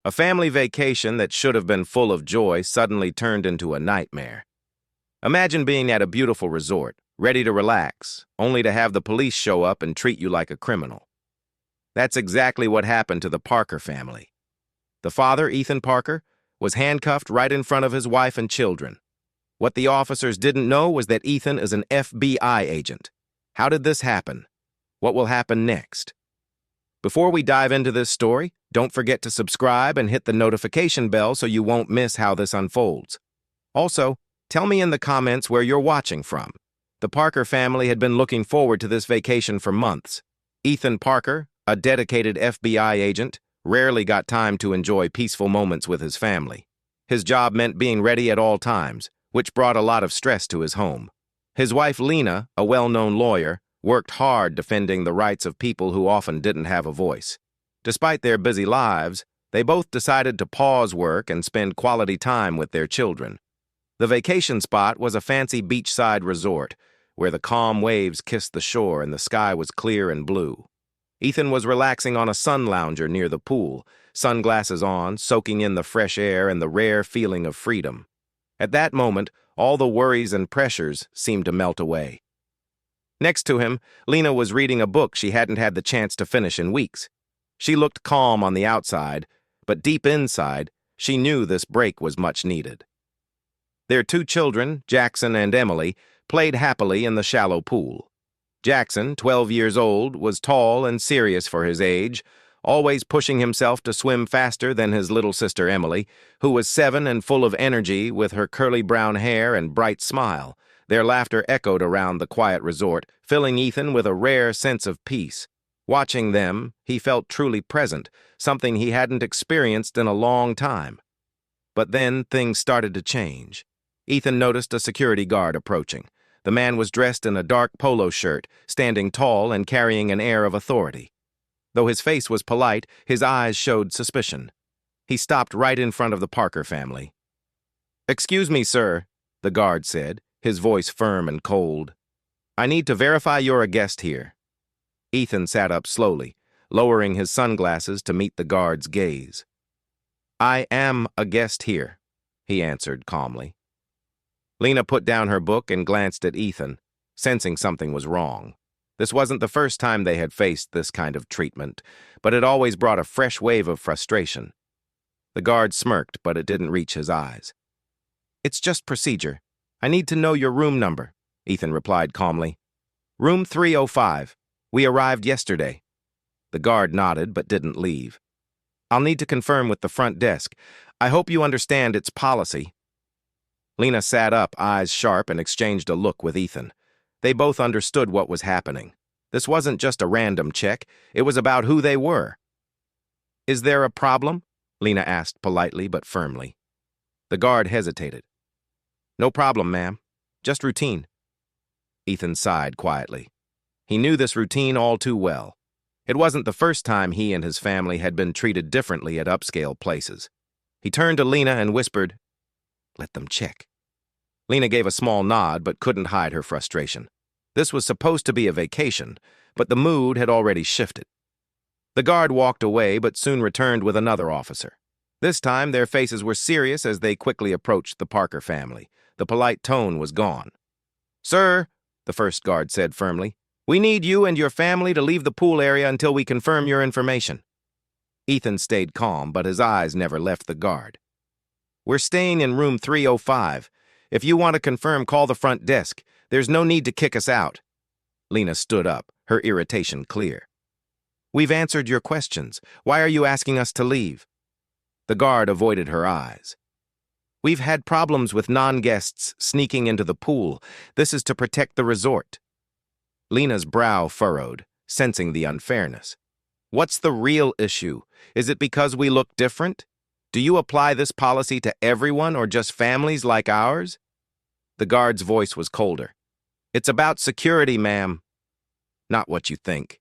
A family vacation that should have been full of joy suddenly turned into a nightmare. Imagine being at a beautiful resort, ready to relax, only to have the police show up and treat you like a criminal. That's exactly what happened to the Parker family. The father, Ethan Parker, was handcuffed right in front of his wife and children. What the officers didn't know was that Ethan is an FBI agent. How did this happen? What will happen next? Before we dive into this story, don't forget to subscribe and hit the notification bell so you won't miss how this unfolds. Also, tell me in the comments where you're watching from. The Parker family had been looking forward to this vacation for months. Ethan Parker, a dedicated FBI agent, rarely got time to enjoy peaceful moments with his family. His job meant being ready at all times, which brought a lot of stress to his home. His wife Lena, a well-known lawyer, worked hard defending the rights of people who often didn't have a voice. Despite their busy lives, they both decided to pause work and spend quality time with their children. The vacation spot was a fancy beachside resort, where the calm waves kissed the shore and the sky was clear and blue. Ethan was relaxing on a sun lounger near the pool, sunglasses on, soaking in the fresh air and the rare feeling of freedom. At that moment, all the worries and pressures seemed to melt away. Next to him, Lena was reading a book she hadn't had the chance to finish in weeks. She looked calm on the outside, but deep inside, she knew this break was much needed. Their two children, Jackson and Emily, played happily in the shallow pool. Jackson, 12 years old, was tall and serious for his age, always pushing himself to swim faster than his little sister Emily, who was 7 and full of energy with her curly brown hair and bright smile. Their laughter echoed around the quiet resort, filling Ethan with a rare sense of peace. Watching them, he felt truly present, something he hadn't experienced in a long time. But then things started to change. Ethan noticed a security guard approaching. The man was dressed in a dark polo shirt, standing tall and carrying an air of authority. Though his face was polite, his eyes showed suspicion. He stopped right in front of the Parker family. "Excuse me, sir," the guard said, his voice firm and cold. "I need to verify you're a guest here." Ethan sat up slowly, lowering his sunglasses to meet the guard's gaze. "I am a guest here," he answered calmly. Lena put down her book and glanced at Ethan, sensing something was wrong. This wasn't the first time they had faced this kind of treatment, but it always brought a fresh wave of frustration. The guard smirked, but it didn't reach his eyes. "It's just procedure. I need to know your room number," Ethan replied calmly. "Room 305. We arrived yesterday." The guard nodded but didn't leave. "I'll need to confirm with the front desk. I hope you understand its policy." Lena sat up, eyes sharp, and exchanged a look with Ethan. They both understood what was happening. This wasn't just a random check. It was about who they were. "Is there a problem?" Lena asked politely but firmly. The guard hesitated. "No problem, ma'am. Just routine." Ethan sighed quietly. He knew this routine all too well. It wasn't the first time he and his family had been treated differently at upscale places. He turned to Lena and whispered, "Let them check." Lena gave a small nod but couldn't hide her frustration. This was supposed to be a vacation, but the mood had already shifted. The guard walked away but soon returned with another officer. This time their faces were serious as they quickly approached the Parker family. The polite tone was gone. "Sir," the first guard said firmly, "we need you and your family to leave the pool area until we confirm your information." Ethan stayed calm, but his eyes never left the guard. "We're staying in room 305. If you want to confirm, call the front desk. There's no need to kick us out." Lena stood up, her irritation clear. "We've answered your questions. Why are you asking us to leave?" The guard avoided her eyes. "We've had problems with non-guests sneaking into the pool. This is to protect the resort." Lena's brow furrowed, sensing the unfairness. "What's the real issue? Is it because we look different? Do you apply this policy to everyone or just families like ours?" The guard's voice was colder. "It's about security, ma'am." "Not what you think."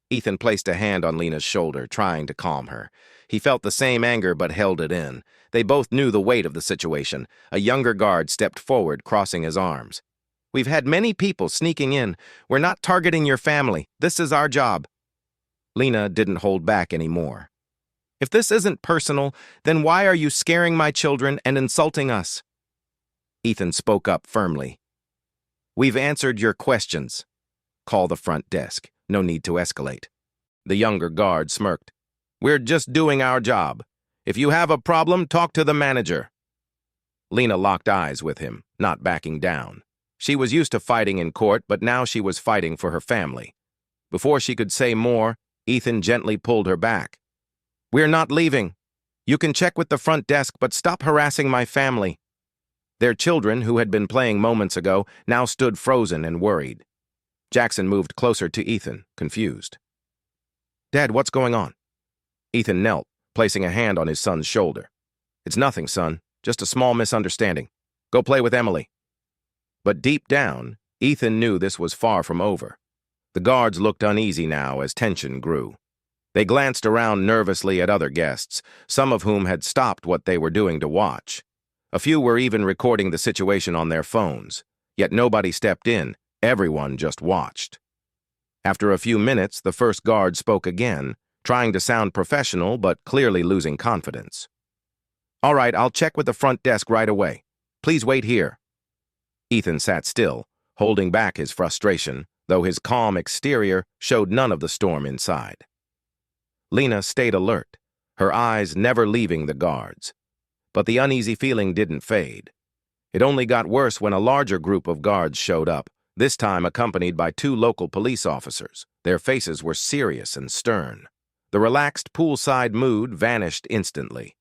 Ethan placed a hand on Lena's shoulder, trying to calm her. He felt the same anger but held it in. They both knew the weight of the situation. A younger guard stepped forward, crossing his arms. "We've had many people sneaking in. We're not targeting your family. This is our job." Lena didn't hold back anymore. If this isn't personal, then why are you scaring my children and insulting us? Ethan spoke up firmly. We've answered your questions. Call the front desk. No need to escalate. The younger guard smirked. We're just doing our job. If you have a problem, talk to the manager. Lena locked eyes with him, not backing down. She was used to fighting in court, but now she was fighting for her family. Before she could say more, Ethan gently pulled her back. We're not leaving. You can check with the front desk, but stop harassing my family. Their children, who had been playing moments ago, now stood frozen and worried. Jackson moved closer to Ethan, confused. Dad, what's going on? Ethan knelt, placing a hand on his son's shoulder. It's nothing, son. Just a small misunderstanding. Go play with Emily. But deep down, Ethan knew this was far from over. The guards looked uneasy now as tension grew. They glanced around nervously at other guests, some of whom had stopped what they were doing to watch. A few were even recording the situation on their phones. Yet nobody stepped in. Everyone just watched. After a few minutes, the first guard spoke again, trying to sound professional but clearly losing confidence. All right, I'll check with the front desk right away. Please wait here. Ethan sat still, holding back his frustration, though his calm exterior showed none of the storm inside. Lena stayed alert, her eyes never leaving the guards. But the uneasy feeling didn't fade. It only got worse when a larger group of guards showed up, this time accompanied by 2 local police officers. Their faces were serious and stern. The relaxed poolside mood vanished instantly.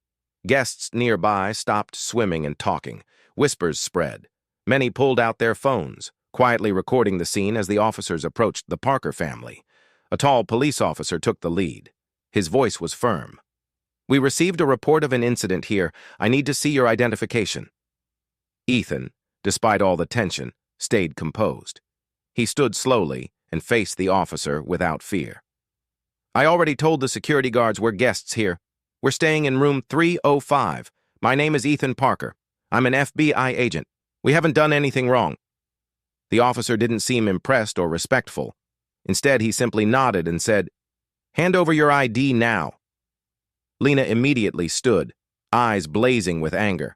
Guests nearby stopped swimming and talking. Whispers spread. Many pulled out their phones, quietly recording the scene as the officers approached the Parker family. A tall police officer took the lead. His voice was firm. We received a report of an incident here. I need to see your identification. Ethan, despite all the tension, stayed composed. He stood slowly and faced the officer without fear. I already told the security guards we're guests here. We're staying in room 305. My name is Ethan Parker. I'm an FBI agent. We haven't done anything wrong. The officer didn't seem impressed or respectful. Instead, he simply nodded and said, Hand over your ID now. Lena immediately stood, eyes blazing with anger.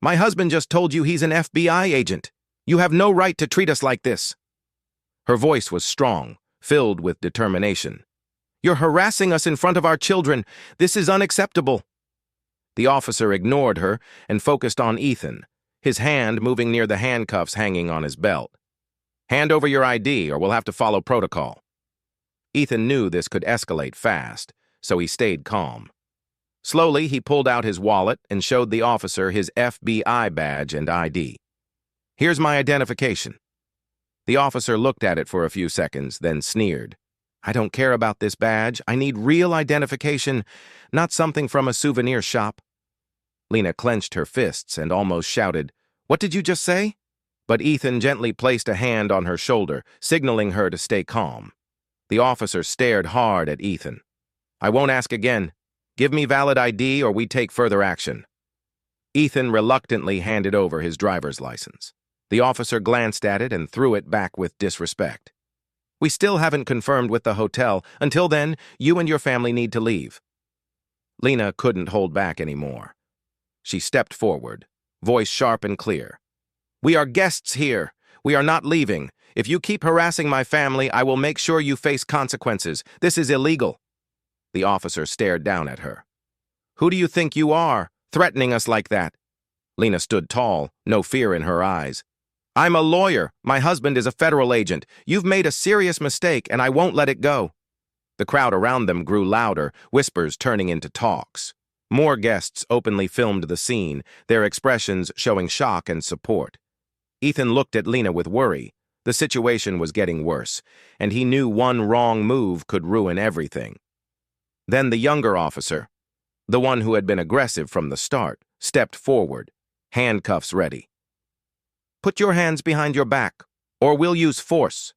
My husband just told you he's an FBI agent. You have no right to treat us like this. Her voice was strong, filled with determination. You're harassing us in front of our children. This is unacceptable. The officer ignored her and focused on Ethan, his hand moving near the handcuffs hanging on his belt. Hand over your ID or we'll have to follow protocol. Ethan knew this could escalate fast, so he stayed calm. Slowly, he pulled out his wallet and showed the officer his FBI badge and ID. Here's my identification. The officer looked at it for a few seconds, then sneered. I don't care about this badge. I need real identification, not something from a souvenir shop. Lena clenched her fists and almost shouted, What did you just say? But Ethan gently placed a hand on her shoulder, signaling her to stay calm. The officer stared hard at Ethan. I won't ask again. Give me valid ID or we take further action. Ethan reluctantly handed over his driver's license. The officer glanced at it and threw it back with disrespect. We still haven't confirmed with the hotel. Until then, you and your family need to leave. Lena couldn't hold back anymore. She stepped forward, voice sharp and clear. We are guests here. We are not leaving. If you keep harassing my family, I will make sure you face consequences. This is illegal. The officer stared down at her. Who do you think you are, threatening us like that? Lena stood tall, no fear in her eyes. I'm a lawyer. My husband is a federal agent. You've made a serious mistake, and I won't let it go. The crowd around them grew louder, whispers turning into talks. More guests openly filmed the scene, their expressions showing shock and support. Ethan looked at Lena with worry. The situation was getting worse, and he knew one wrong move could ruin everything. Then the younger officer, the one who had been aggressive from the start, stepped forward, handcuffs ready. Put your hands behind your back, or we'll use force.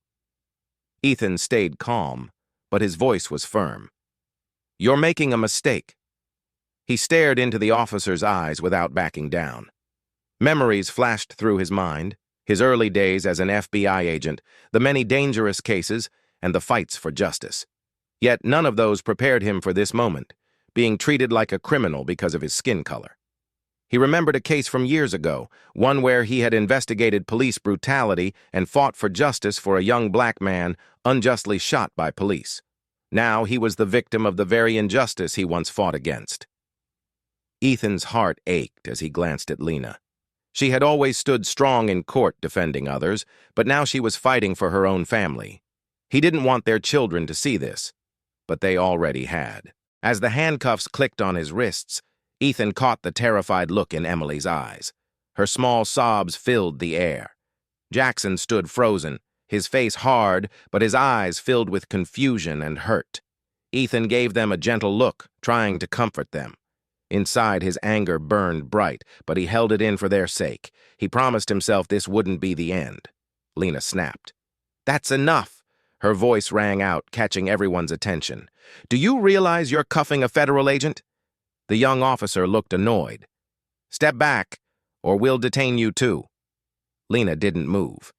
Ethan stayed calm, but his voice was firm. You're making a mistake. He stared into the officer's eyes without backing down. Memories flashed through his mind, his early days as an FBI agent, the many dangerous cases, and the fights for justice. Yet none of those prepared him for this moment, being treated like a criminal because of his skin color. He remembered a case from years ago, one where he had investigated police brutality and fought for justice for a young black man unjustly shot by police. Now he was the victim of the very injustice he once fought against. Ethan's heart ached as he glanced at Lena. She had always stood strong in court defending others, but now she was fighting for her own family. He didn't want their children to see this, but they already had. As the handcuffs clicked on his wrists, Ethan caught the terrified look in Emily's eyes. Her small sobs filled the air. Jackson stood frozen, his face hard, but his eyes filled with confusion and hurt. Ethan gave them a gentle look, trying to comfort them. Inside, his anger burned bright, but he held it in for their sake. He promised himself this wouldn't be the end. Lena snapped. "That's enough!" Her voice rang out, catching everyone's attention. "Do you realize you're cuffing a federal agent?" The young officer looked annoyed. "Step back, or we'll detain you too." Lena didn't move.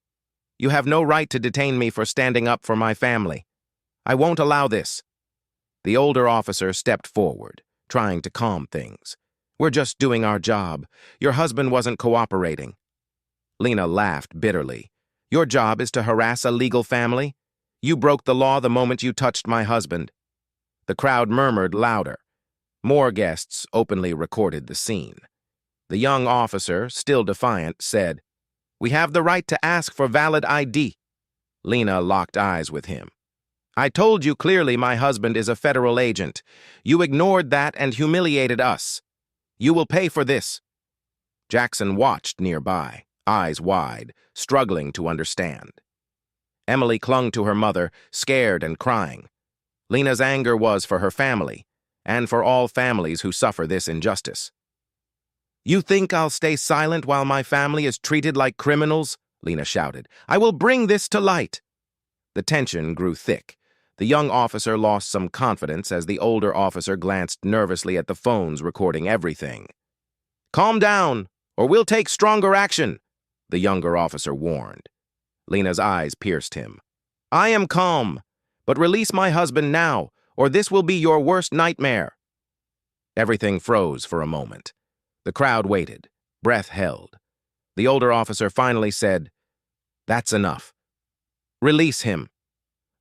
"You have no right to detain me for standing up for my family. I won't allow this." The older officer stepped forward, trying to calm things. "We're just doing our job. Your husband wasn't cooperating." Lena laughed bitterly. "Your job is to harass a legal family? You broke the law the moment you touched my husband." The crowd murmured louder. More guests openly recorded the scene. The young officer, still defiant, said, "We have the right to ask for valid ID." Lena locked eyes with him. "I told you clearly my husband is a federal agent. You ignored that and humiliated us. You will pay for this." Jackson watched nearby, eyes wide, struggling to understand. Emily clung to her mother, scared and crying. Lena's anger was for her family, and for all families who suffer this injustice. "You think I'll stay silent while my family is treated like criminals?" Lena shouted. "I will bring this to light." The tension grew thick. The young officer lost some confidence as the older officer glanced nervously at the phones recording everything. "Calm down, or we'll take stronger action," the younger officer warned. Lena's eyes pierced him. "I am calm, but release my husband now, or this will be your worst nightmare." Everything froze for a moment. The crowd waited, breath held. The older officer finally said, "That's enough. Release him."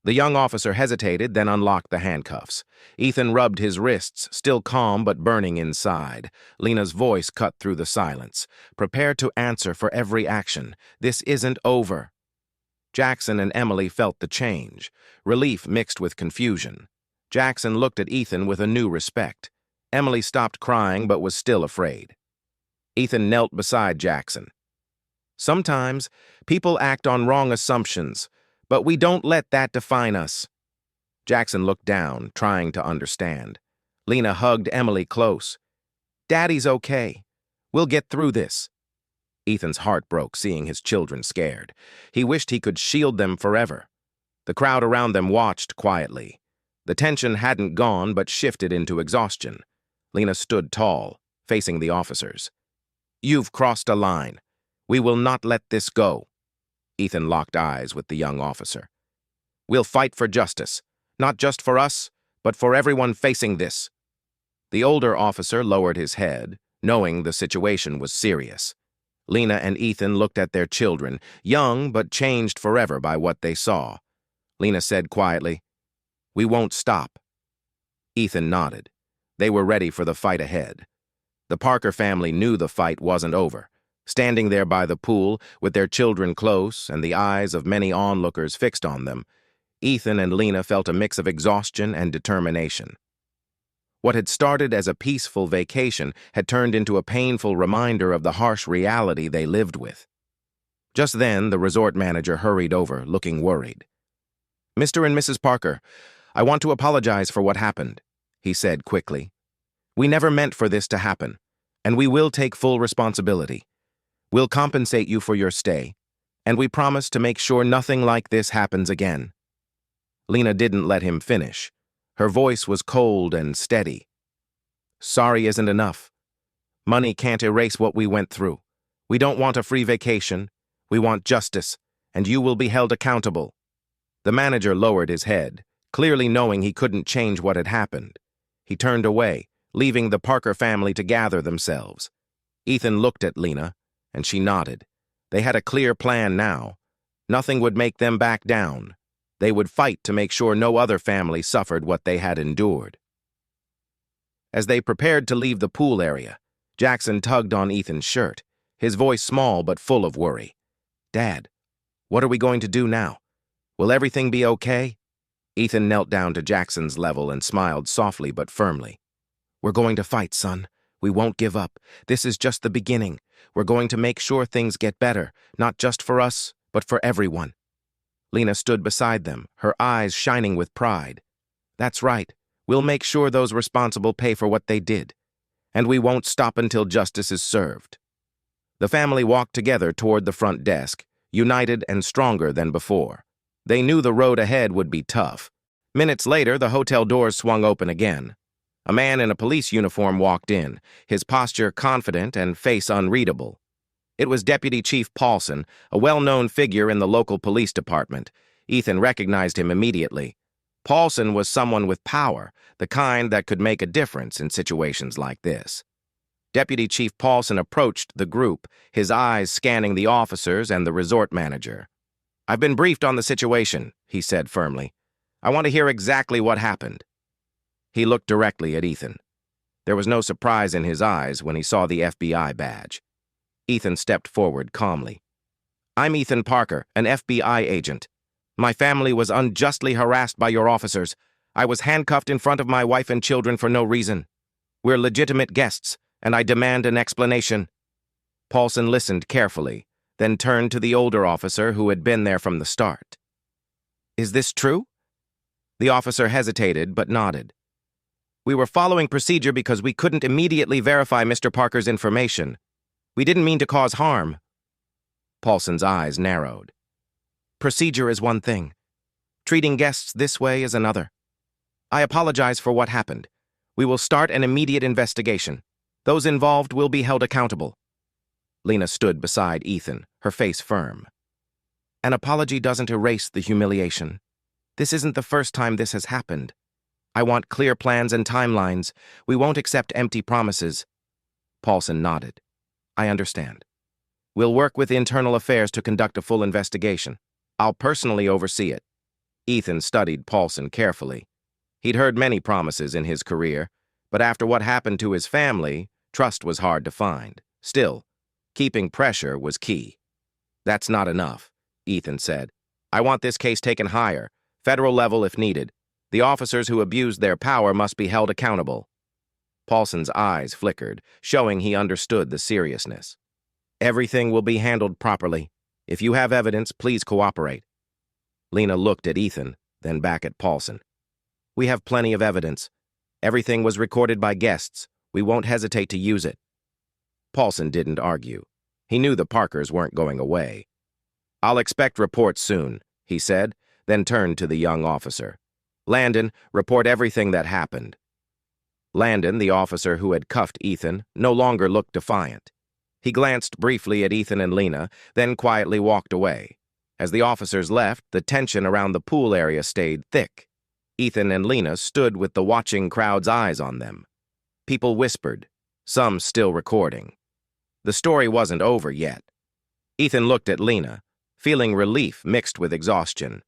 The young officer hesitated, then unlocked the handcuffs. Ethan rubbed his wrists, still calm but burning inside. Lena's voice cut through the silence. "Prepare to answer for every action. This isn't over." Jackson and Emily felt the change, relief mixed with confusion. Jackson looked at Ethan with a new respect. Emily stopped crying but was still afraid. Ethan knelt beside Jackson. "Sometimes people act on wrong assumptions, but we don't let that define us." Jackson looked down, trying to understand. Lena hugged Emily close. "Daddy's okay. We'll get through this." Ethan's heart broke seeing his children scared. He wished he could shield them forever. The crowd around them watched quietly. The tension hadn't gone but shifted into exhaustion. Lena stood tall, facing the officers. "You've crossed a line. We will not let this go." Ethan locked eyes with the young officer. "We'll fight for justice, not just for us, but for everyone facing this." The older officer lowered his head, knowing the situation was serious. Lena and Ethan looked at their children, young but changed forever by what they saw. Lena said quietly, "We won't stop." Ethan nodded. They were ready for the fight ahead. The Parker family knew the fight wasn't over. Standing there by the pool, with their children close and the eyes of many onlookers fixed on them, Ethan and Lena felt a mix of exhaustion and determination. What had started as a peaceful vacation had turned into a painful reminder of the harsh reality they lived with. Just then, the resort manager hurried over, looking worried. "Mr. and Mrs. Parker, I want to apologize for what happened," he said quickly. "We never meant for this to happen, and we will take full responsibility. We'll compensate you for your stay, and we promise to make sure nothing like this happens again." Lena didn't let him finish. Her voice was cold and steady. "Sorry isn't enough. Money can't erase what we went through. We don't want a free vacation. We want justice, and you will be held accountable." The manager lowered his head, clearly knowing he couldn't change what had happened. He turned away, leaving the Parker family to gather themselves. Ethan looked at Lena, and she nodded. They had a clear plan now. Nothing would make them back down. They would fight to make sure no other family suffered what they had endured. As they prepared to leave the pool area, Jackson tugged on Ethan's shirt, his voice small but full of worry. "Dad, what are we going to do now? Will everything be okay?" Ethan knelt down to Jackson's level and smiled softly but firmly. "We're going to fight, son. We won't give up. This is just the beginning. We're going to make sure things get better, not just for us, but for everyone." Lena stood beside them, her eyes shining with pride. "That's right. We'll make sure those responsible pay for what they did. And we won't stop until justice is served." The family walked together toward the front desk, united and stronger than before. They knew the road ahead would be tough. Minutes later, the hotel doors swung open again. A man in a police uniform walked in, his posture confident and face unreadable. It was Deputy Chief Paulson, a well-known figure in the local police department. Ethan recognized him immediately. Paulson was someone with power, the kind that could make a difference in situations like this. Deputy Chief Paulson approached the group, his eyes scanning the officers and the resort manager. "I've been briefed on the situation," he said firmly. "I want to hear exactly what happened." He looked directly at Ethan. There was no surprise in his eyes when he saw the FBI badge. Ethan stepped forward calmly. "I'm Ethan Parker, an FBI agent. My family was unjustly harassed by your officers. I was handcuffed in front of my wife and children for no reason. We're legitimate guests, and I demand an explanation." Paulson listened carefully, then turned to the older officer who had been there from the start. "Is this true?" The officer hesitated but nodded. "We were following procedure because we couldn't immediately verify Mr. Parker's information. We didn't mean to cause harm." Paulson's eyes narrowed. "Procedure is one thing. Treating guests this way is another. I apologize for what happened. We will start an immediate investigation. Those involved will be held accountable." Lena stood beside Ethan, her face firm. "An apology doesn't erase the humiliation. This isn't the first time this has happened. I want clear plans and timelines. We won't accept empty promises." Paulson nodded. "I understand. We'll work with Internal Affairs to conduct a full investigation. I'll personally oversee it." Ethan studied Paulson carefully. He'd heard many promises in his career, but after what happened to his family, trust was hard to find. Still, keeping pressure was key. "That's not enough," Ethan said. "I want this case taken higher, federal level if needed. The officers who abused their power must be held accountable." Paulson's eyes flickered, showing he understood the seriousness. "Everything will be handled properly. If you have evidence, please cooperate." Lena looked at Ethan, then back at Paulson. "We have plenty of evidence. Everything was recorded by guests. We won't hesitate to use it." Paulson didn't argue. He knew the Parkers weren't going away. "I'll expect reports soon," he said, then turned to the young officer. "Landon, report everything that happened." Landon, the officer who had cuffed Ethan, no longer looked defiant. He glanced briefly at Ethan and Lena, then quietly walked away. As the officers left, the tension around the pool area stayed thick. Ethan and Lena stood with the watching crowd's eyes on them. People whispered, some still recording. The story wasn't over yet. Ethan looked at Lena, feeling relief mixed with exhaustion.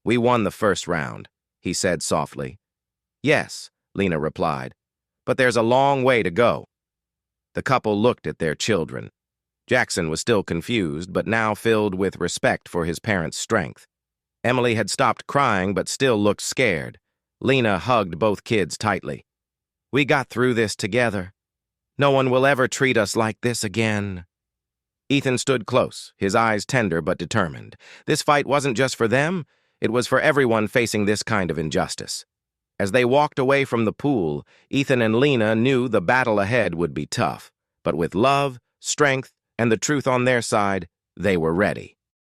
"We won the first round," he said softly. "Yes," Lena replied, "but there's a long way to go." The couple looked at their children. Jackson was still confused, but now filled with respect for his parents' strength. Emily had stopped crying, but still looked scared. Lena hugged both kids tightly. "We got through this together. No one will ever treat us like this again." Ethan stood close, his eyes tender but determined. This fight wasn't just for them, it was for everyone facing this kind of injustice. As they walked away from the pool, Ethan and Lena knew the battle ahead would be tough, but with love, strength, and the truth on their side, they were ready.